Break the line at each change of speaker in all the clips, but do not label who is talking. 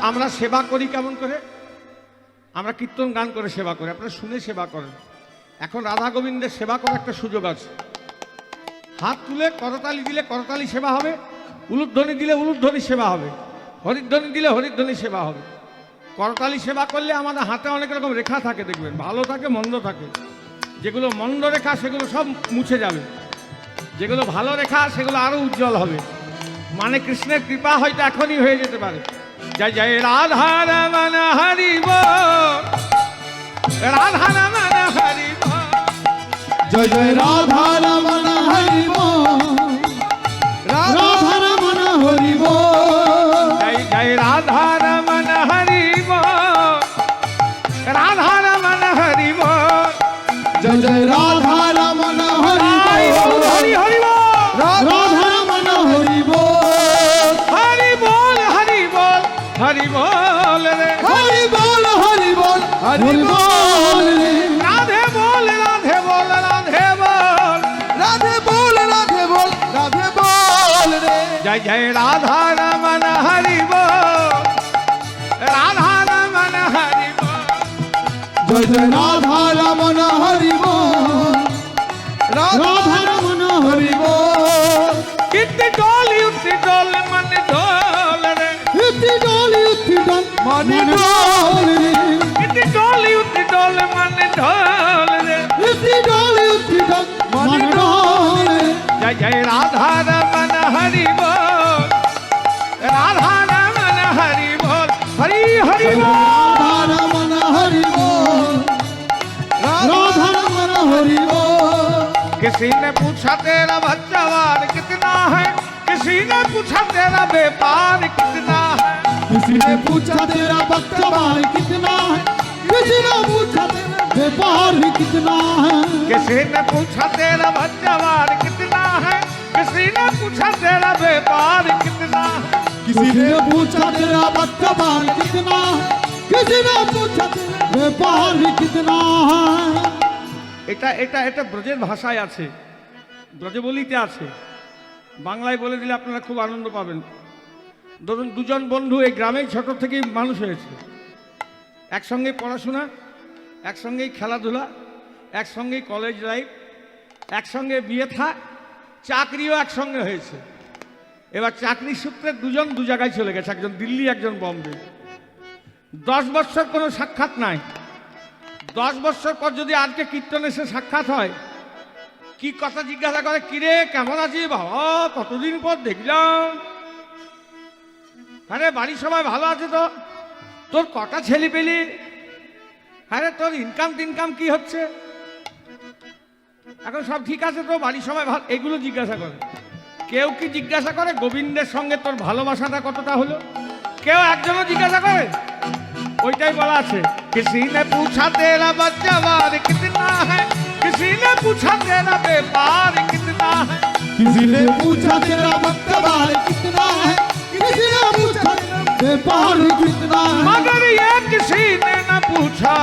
আমরা সেবা করি কেমন করে? আমরা কীর্তন গান করে সেবা করি, আপনারা শুনে সেবা করেন। এখন রাধা গোবিন্দের সেবা করার একটা সুযোগ আছে। হাত তুলে করতালি দিলে করতালি সেবা হবে, উলুধ্বনি দিলে উলুধ্বনি সেবা হবে, হরিধ্বনি দিলে হরিধ্বনি সেবা হবে। করতালি সেবা করলে আমাদের হাতে অনেক রকম রেখা থাকে, দেখবেন ভালো থাকে মন্দ থাকে। যেগুলো মন্দ রেখা সেগুলো সব মুছে যাবে, যেগুলো ভালো রেখা সেগুলো আরো উজ্জ্বল হবে। মানে কৃষ্ণের কৃপা হয়তো এখনই হয়ে যেতে পারে। জয় জয় রাধা রমন হরি বল, রাধা রমন হরি বল,
জয় জয় রাধা রমন হরি বল, রাধা রমন হরি বল,
জয় জয় রাধা রমন হরি বল, রাধা রমন হরি বল,
জয় জয় রাধা রমন হরি বল,
হরি হরি বল,
রাধা রমন হরি বল,
হরি বল হরি বল হরি বল রে,
হরি বল হরি বল হরি বল রে,
রাধে বল রাধে বল রাধে বল,
রাধে বল রাধে বল রাধে বল রে,
জয় জয় রাধা রমন হরি বল, রাধা রমন হরি বল,
জয় জয় রাধা রমন হরি বল, রাধা রমন হরি বল,
কীর্তি ডোল মন ডোল রে,
ইতি ডল মনি ডল রে,
কীর্তি ডোল মন ডোল রে,
ইতি ডল মনি ডল রে,
জয় জয় রাধা রমন হরি বল, রাধা রমন হরি বল, হরি হরি বল।
রাধা রমন হরি বল, রাধা রমন হরি বল,
किसी ने पूछा तेरा बच्चावार कितना है, किसी ने पूछा तेरा व्यापार कितना है,
किसी ने पूछा तेरा बख्तबार कितना है, किसी ने पूछा तेरा व्यापार भी कितना है,
किसी ने पूछा तेरा बच्चावार कितना है, किसी ने पूछा तेरा व्यापार कितना है,
किसी ने पूछा तेरा बख्तबार कितना है, किसी ने पूछा तेरा व्यापार भी कितना है।
এটা এটা এটা ব্রজের ভাষায় আছে, ব্রজবলিতে আছে। বাংলায় বলে দিলে আপনারা খুব আনন্দ পাবেন। ধরুন দুজন বন্ধু এই গ্রামেই ছোট থেকেই মানুষ হয়েছে, একসঙ্গে পড়াশোনা, একসঙ্গেই খেলাধুলা, একসঙ্গেই কলেজ লাইফ, একসঙ্গে বিয়ে থা, চাকরিও একসঙ্গে হয়েছে। এবার চাকরির সূত্রে দুজন দু জায়গায় চলে গেছে, একজন দিল্লি একজন বম্বে। 10 বছর কোনো সাক্ষাৎ নাই। 10 বছর পর যদি আজকে কীর্তনে এসে সাক্ষাৎ হয়, কি কথা জিজ্ঞাসা করে, কিরে কেমন আছিস বাবা, কতদিন পর দেখলাম, আরে বাড়ির সবাই ভালো আছে তো, তোর কটা ছেলে পেলি, আরে তোর ইনকাম টিনকাম কি হচ্ছে, এখন সব ঠিক আছে তো, বাড়ির সবাই ভালো, এগুলো জিজ্ঞাসা করে। কেউ কি জিজ্ঞাসা করে গোবিন্দের সঙ্গে তোর ভালোবাসাটা কতটা হলো? কেউ একজনও জিজ্ঞাসা করে? ওইটাই বলা আছে, किसी ने पूछा तेरा बच्चावार कितना है, किसी ने पूछा तेरा व्यापार कितना है,
किसी ने पूछा तेरा बख्तबार कितना है, किसी ने पूछा तेरा व्यापार भी कितना है,
मगर ये किसी ने न पूछा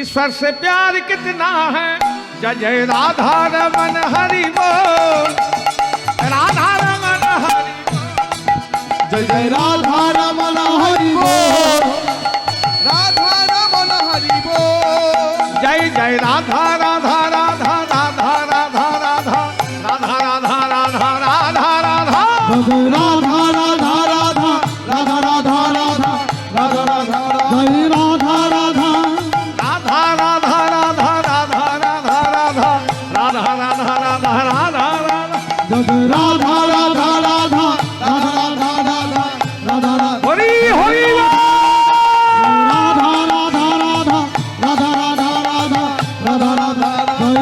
ईश्वर से प्यार कितना है। जय जय राधा रमन हरि बोल, राधा रमन हरि बोल,
जय जय राधा रमन हरि बोल, राधा रमन हरि बोल,
जय जय राधा राधा राधा राधा राधा राधा राधा राधा राधा राधा राधा,
जय राधा राधा राधा राधा राधा राधा राधा राधा, जय राधा राधा
राधा राधा राधा राधा राधा राधा राधा राधा राधा राधा राधा,
जय राधा राधा राधा राधा राधा राधा राधा राधा,
हरि हरि बोल।
राधा राधा राधा राधा राधा राधा राधा राधा, जय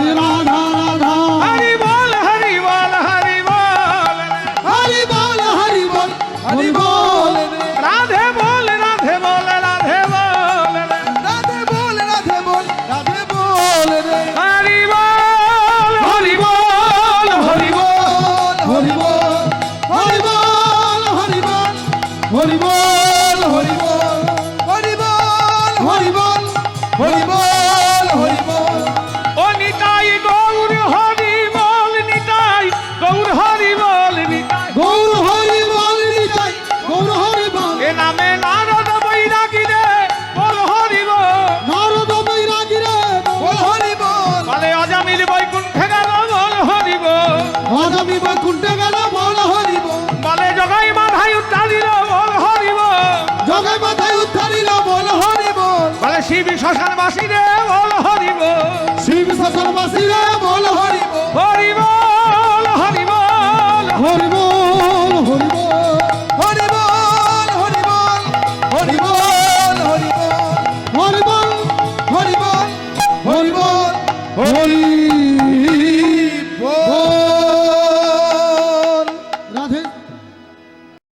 বাসিদেব